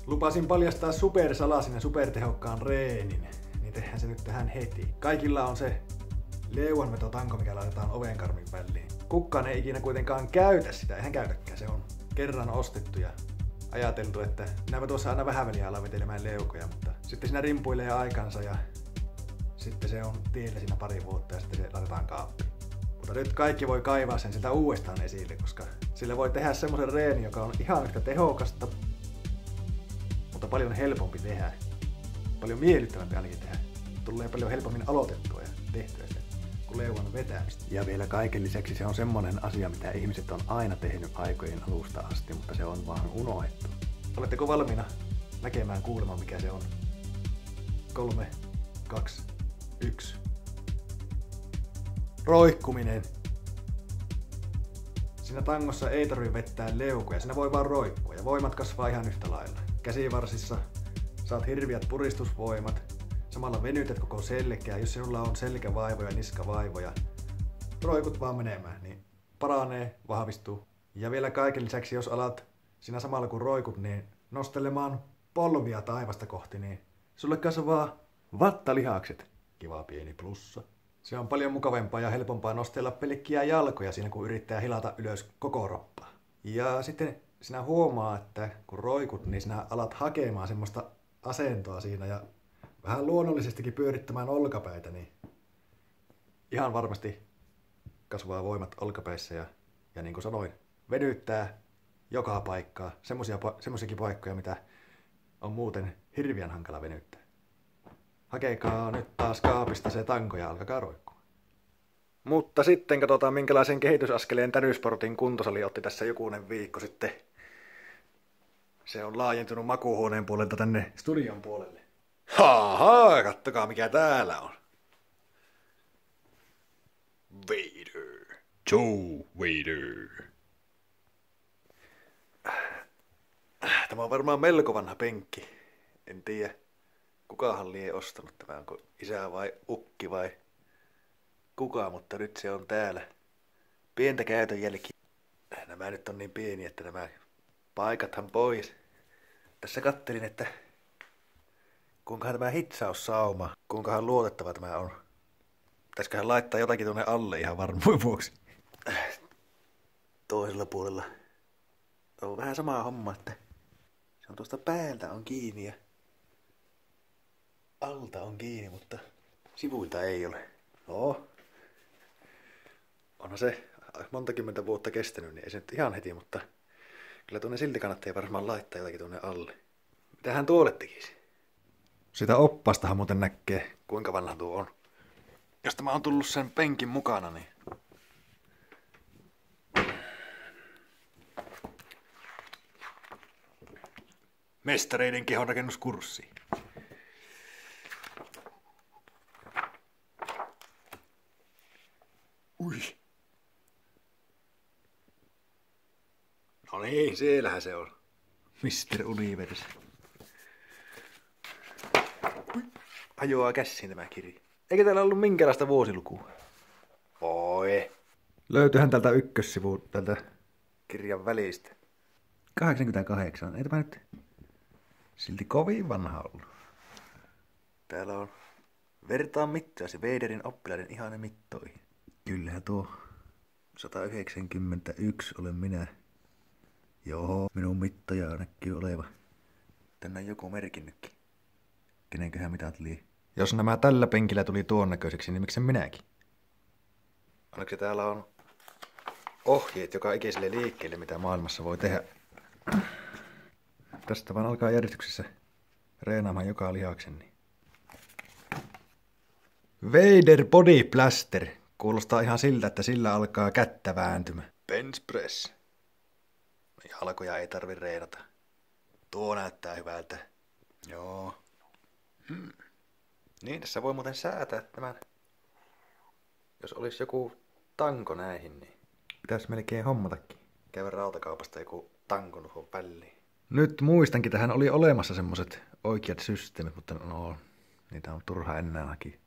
Lupasin paljastaa supersalasin ja supertehokkaan reenin, niin tehdään se nyt tähän heti. Kaikilla on se leuanvetotanko, mikä laitetaan ovenkarmin väliin. Kukaan ei ikinä kuitenkaan käytä sitä, eihän käytäkään. Se on kerran ostettu ja ajateltu, että minäpä tuossa aina vähän väliä alan vetelemään leukoja, mutta sitten siinä rimpuilee aikansa ja sitten se on tiellä siinä pari vuotta ja sitten se laitetaan kaappiin. Mutta nyt kaikki voi kaivaa sen sitä uudestaan esille, koska sillä voi tehdä semmoisen reenin, joka on ihan yhtä tehokasta, mutta paljon helpompi tehdä. Paljon miellyttävämpi ainakin tehdä. Tulee paljon helpommin aloitettua ja tehtyä sitä kuin leuan vetämistä. Ja vielä kaiken lisäksi se on semmonen asia, mitä ihmiset on aina tehnyt aikojen alusta asti, mutta se on vaan unohdettu. Oletteko valmiina näkemään kuulemaan mikä se on? 3, 2, 1. Roikkuminen. Siinä tangossa ei tarvitse vettää leukoja, siinä voi vaan roikkua ja voimat kasvaa ihan yhtä lailla. Käsivarsissa saat hirviät puristusvoimat, samalla venytät koko selkeä. Jos sinulla on selkävaivoja, niskavaivoja, roikut vaan menemään, niin paranee, vahvistuu. Ja vielä kaiken lisäksi, jos alat siinä samalla kun roikut, niin nostelemaan polvia taivasta kohti, niin sulle kasvaa vattalihakset. Kiva pieni plussa. Se on paljon mukavampaa ja helpompaa nostella pelkkiä jalkoja siinä, kun yrittää hilata ylös koko roppaa. Ja sitten sinä huomaa, että kun roikut, niin sinä alat hakemaan semmoista asentoa siinä ja vähän luonnollisestikin pyörittämään olkapäitä, niin ihan varmasti kasvaa voimat olkapäissä ja niin kuin sanoin, venyttää joka paikkaa, semmoisiakin paikkoja, mitä on muuten hirviän hankala venyttää. Hakekaa nyt taas kaapista se tanko ja alkakaa roikkua. Mutta sitten katsotaan minkälaisen kehitysaskeleen Tärysportin kuntosali otti tässä jokunen viikko sitten. Se on laajentunut makuuhuoneen puolelta tänne studion puolelle. Haha, kattokaa mikä täällä on. Vader. Joe Vader. Tämä on varmaan melko vanha penkki. En tiedä. Kukahan lie ostanut tämän, onko isä vai ukki vai kuka, mutta nyt se on täällä. Pientä käytön jälki. Nämä nyt on niin pieni, että nämä paikathan pois. Tässä kattelin, että kuinkahan tämä hitsaussauma, kuinkahan luotettava tämä on. Pitäisiköhän laittaa jotakin tuonne alle ihan varmuuden vuoksi. Toisella puolella on vähän sama homma, että se on tuosta päältä on kiinni ja alta on kiinni, mutta sivuilta ei ole. No, onhan se monta kymmentä vuotta kestänyt, niin ei se nyt ihan heti, mutta kyllä tuonne silti kannattaa varmaan laittaa jotakin tuonne alle. Mitähän tuolle tekisi? Sitä oppastahan muuten näkee, kuinka vanha tuo on. Jos tämä on tullut sen penkin mukana, niin mestareiden kehonrakennuskurssi. Ui. No niin, siellähän se on. Mr. Univers. Hajoaa käsiin tämä kirja. Eikä täällä ollut minkäänlaista vuosilukua? Oi. Löytyyhän tältä ykkössivu tältä kirjan välistä. 88. Ei tämä nyt silti kovin vanha ollut. Täällä on vertaan mittaasi Vaderin oppilaiden ihane mittoihin. Kyllähän tuo 191 olen minä. Joo, minun mittaja näkyy oleva. Tänne on joku merkinnytkin. Kenenköhän mitat lii? Jos nämä tällä penkillä tuli tuon näköiseksi, niin miksen minäkin? Onneksi täällä on ohjeet joka ikiselle liikkeelle, mitä maailmassa voi tehdä. Tästä vaan alkaa järjestyksessä reenaamaan joka lihaksen. Niin. Vader Body Blaster. Kuulostaa ihan siltä, että sillä alkaa kättä vääntymä. Bench press. Jalkoja ei tarvi reenata. Tuo näyttää hyvältä. Joo. Niin, tässä voi muuten säätää tämän. Jos olisi joku tanko näihin, niin pitäisi melkein hommatakin. Käydä rautakaupasta joku tanko tuohon väliin. Nyt muistankin, tähän oli olemassa semmoset oikeat systeemit, mutta no, niitä on turha enää hakia.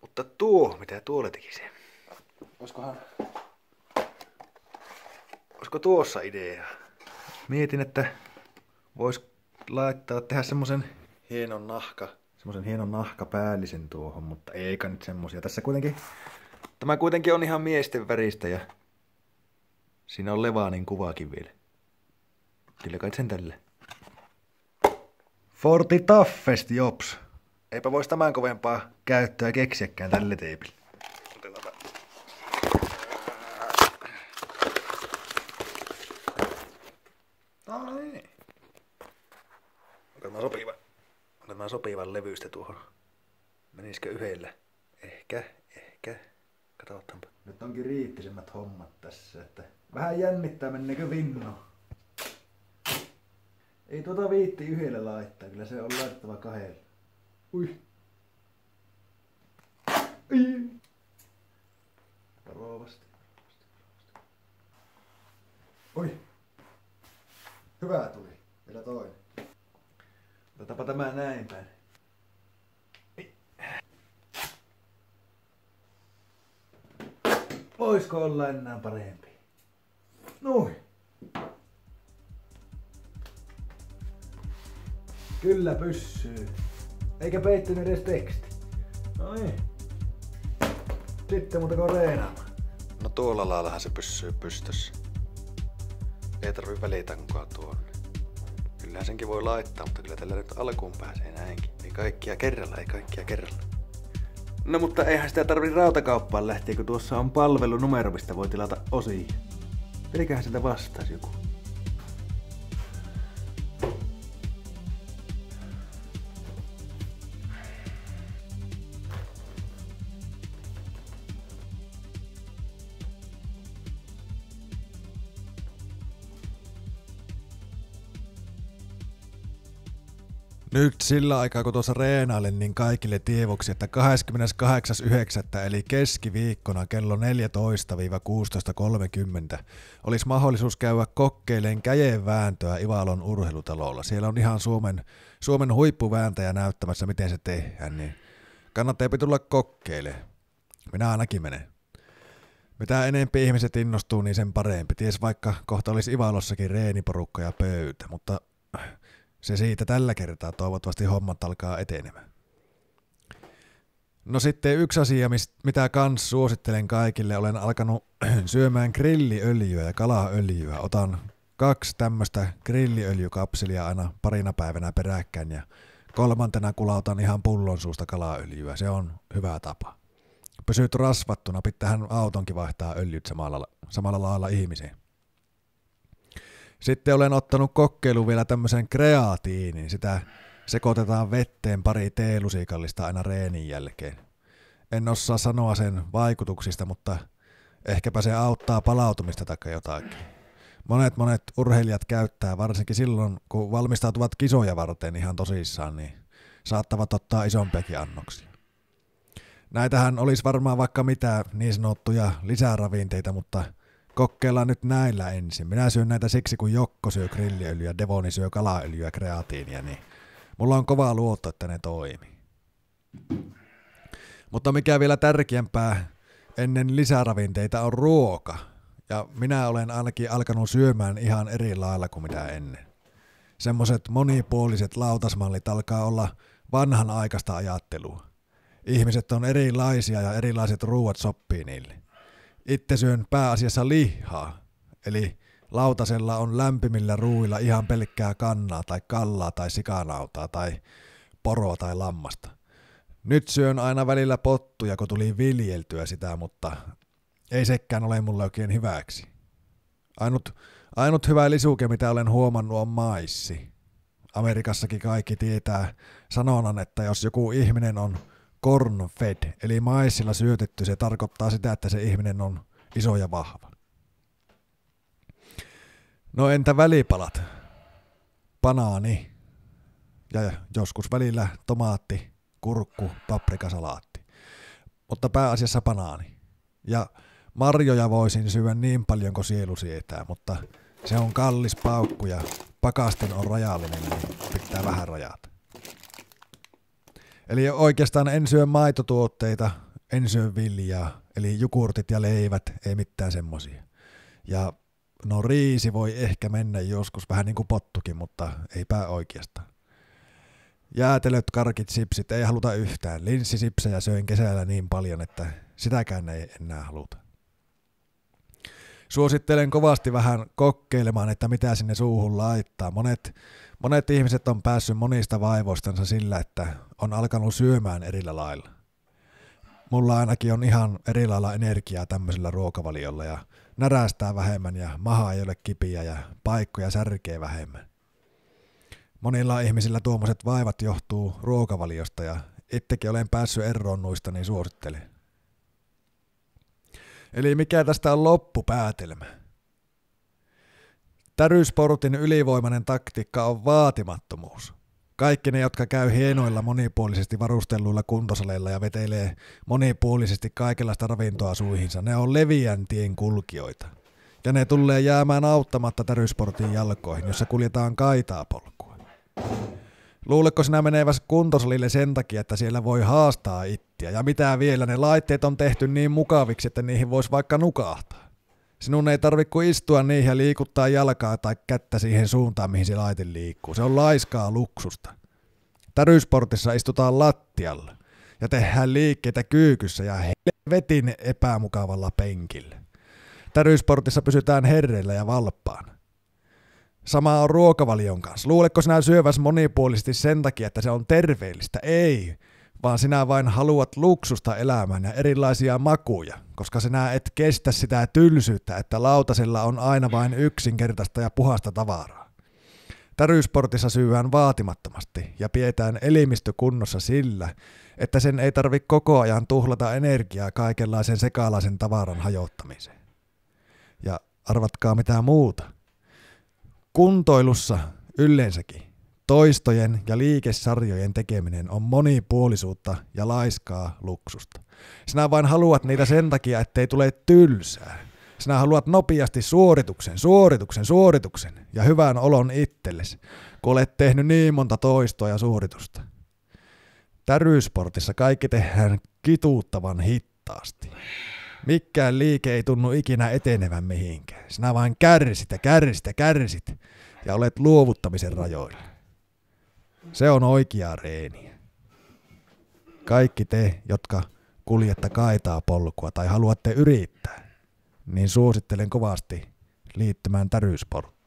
Mutta tuo, mitä tuolle tekisi? Olisiko tuossa idea? Mietin, että vois tehdä semmosen hienon nahkapäällisen tuohon, mutta eikä nyt semmosia. Tämä kuitenkin on ihan miesten väristä ja siinä on Levanin kuvakin vielä. Kyllä kai sen tälle. Forti Toughest Jops. Eipä vois tämän kovempaa käyttöä keksiäkään tälle teipille. No niin. Otetaan sopivan levystä tuohon. Menisikö yhdellä? Ehkä. Katsotaanpa. Nyt onkin riittisemmät hommat tässä, että vähän jännittää menneekö vinno. Ei tuota viitti yhdellä laittaa, kyllä se on laitettava kahdella. Ui. Varovasti. Oi. Hyvä tuli. Vielä toinen. Otetaanpa tämä näin päin. Voisko olla enää parempi? Noin. Kyllä pyssyy. Eikä peittynyt edes teksti. Noin. Sitten muutako reenaamaan. No tuolla laillahan se pysyy pystyssä. Ei tarvi välitä kukaan tuonne. Kyllähän senkin voi laittaa, mutta kyllä tällä nyt alkuun pääsee näinkin. Ei kaikkia kerralla. No mutta eihän sitä tarvi rautakauppaan lähteä, kun tuossa on palvelunumero, mistä voi tilata osia. Peliköhän sitä vastaisi joku. Nyt sillä aikaa kun tuossa reenailen, niin kaikille tiedoksi, että 28.9. eli keskiviikkona kello 14-16.30 olisi mahdollisuus käydä kokeilemaan käjenvääntöä Ivalon urheilutalolla. Siellä on ihan Suomen huippuvääntäjä näyttämässä, miten se tehdään, niin kannattaa tulla kokeilemaan. Minä ainakin menen. Mitä enempi ihmiset innostuu, niin sen parempi. Ties vaikka kohta olisi Ivalossakin reeniporukka ja pöytä, mutta se siitä tällä kertaa, toivottavasti hommat alkaa etenemään. No sitten yksi asia, mitä kans suosittelen kaikille, olen alkanut syömään grilliöljyä ja kalaöljyä. Otan 2 tämmöstä grilliöljykapselia aina parina päivänä peräkkäin ja 3. kulautan ihan pullon suusta kalaöljyä. Se on hyvä tapa. Pysyt rasvattuna, pitäähän autonkin vaihtaa öljyt samalla lailla ihmiseen. Sitten olen ottanut kokeiluun vielä tämmöisen kreatiinin. Sitä sekoitetaan vetteen pari teelusikallista aina reenin jälkeen. En osaa sanoa sen vaikutuksista, mutta ehkäpä se auttaa palautumista tai jotakin. Monet urheilijat käyttää, varsinkin silloin kun valmistautuvat kisoja varten ihan tosissaan, niin saattavat ottaa isompiakin annoksia. Näitähän olisi varmaan vaikka mitä niin sanottuja lisäravinteita, mutta kokeillaan nyt näillä ensin. Minä syön näitä siksi, kun Jokko syö grilliöljyä, Devoni syö kalaöljyä ja kreatiinia, niin mulla on kova luotto, että ne toimii. Mutta mikä vielä tärkeämpää, ennen lisäravinteita on ruoka. Ja minä olen ainakin alkanut syömään ihan eri lailla kuin mitä ennen. Semmoset monipuoliset lautasmallit alkaa olla vanhanaikaista ajattelua. Ihmiset on erilaisia ja erilaiset ruuat sopii niille. Itse syön pääasiassa lihaa, eli lautasella on lämpimillä ruuilla ihan pelkkää kannaa tai kallaa tai sikanautaa tai poroa tai lammasta. Nyt syön aina välillä pottuja, kun tuli viljeltyä sitä, mutta ei sekään ole mulle oikein hyväksi. Ainut hyvä lisuke, mitä olen huomannut, on maissi. Amerikassakin kaikki tietää sanonnan, että jos joku ihminen on corn fed, eli maissilla syötetty, se tarkoittaa sitä, että se ihminen on iso ja vahva. No entä välipalat? Banaani ja joskus välillä tomaatti, kurkku, paprikasalaatti. Mutta pääasiassa banaani. Ja marjoja voisin syödä niin paljon kuin sielu sietää, mutta se on kallis paukku ja pakastin on rajallinen, niin pitää vähän rajata. Eli oikeastaan en syö maitotuotteita, en syö viljaa, eli jukurtit ja leivät, ei mitään semmosia. Ja No riisi voi ehkä mennä joskus, vähän niin kuin pottukin, mutta eipä oikeastaan. Jäätelöt, karkit, sipsit ei haluta yhtään. Linssisipsejä söin kesällä niin paljon, että sitäkään ei enää haluta. Suosittelen kovasti vähän kokeilemaan, että mitä sinne suuhun laittaa. Monet ihmiset on päässyt monista vaivoistansa sillä, että on alkanut syömään erillä lailla. Mulla ainakin on ihan eri lailla energiaa tämmöisellä ruokavaliolla ja närästää vähemmän ja maha ei ole kipiä ja paikkoja särkee vähemmän. Monilla ihmisillä tuommoiset vaivat johtuu ruokavaliosta ja itsekin olen päässyt eroon noista, niin suosittelen. Eli mikä tästä on loppupäätelmä? Tärysportin ylivoimainen taktiikka on vaatimattomuus. Kaikki ne, jotka käy hienoilla monipuolisesti varustelluilla kuntosaleilla ja vetelee monipuolisesti kaikenlaista ravintoa suihinsa, ne on leviän tien kulkijoita. Ja ne tulee jäämään auttamatta Tärysportin jalkoihin, jossa kuljetaan kaitaa polkua. Luuletko sinä meneväs kuntosalille sen takia, että siellä voi haastaa ittiä? Ja mitä vielä, ne laitteet on tehty niin mukaviksi, että niihin voisi vaikka nukahtaa. Sinun ei tarvitse kuin istua niihin ja liikuttaa jalkaa tai kättä siihen suuntaan, mihin se laite liikkuu. Se on laiskaa luksusta. Tärysportissa istutaan lattialla ja tehdään liikkeitä kyykyssä ja helvetin epämukavalla penkillä. Tärysportissa pysytään herreillä ja valppaana. Sama on ruokavalion kanssa. Luuletko sinä syöväs monipuolisesti sen takia, että se on terveellistä? Ei, vaan sinä vain haluat luksusta elämään ja erilaisia makuja, koska sinä et kestä sitä tylsyyttä, että lautasella on aina vain yksinkertaista ja puhasta tavaraa. Tärysportissa syödään vaatimattomasti ja pidetään elimistö kunnossa sillä, että sen ei tarvitse koko ajan tuhlata energiaa kaikenlaisen sekalaisen tavaran hajottamiseen. Ja arvatkaa mitä muuta. Kuntoilussa yleensäkin toistojen ja liikesarjojen tekeminen on monipuolisuutta ja laiskaa luksusta. Sinä vain haluat niitä sen takia, ettei tule tylsää. Sinä haluat nopeasti suorituksen ja hyvän olon itsellesi, kun olet tehnyt niin monta toistoa ja suoritusta. Tärysportissa kaikki tehdään kituuttavan hittaasti. Mikään liike ei tunnu ikinä etenevän mihinkään. Sinä vain kärsit ja olet luovuttamisen rajoilla. Se on oikeaa reeniä. Kaikki te, jotka kuljette kaitaa polkua tai haluatte yrittää, niin suosittelen kovasti liittymään Tärysporttiin.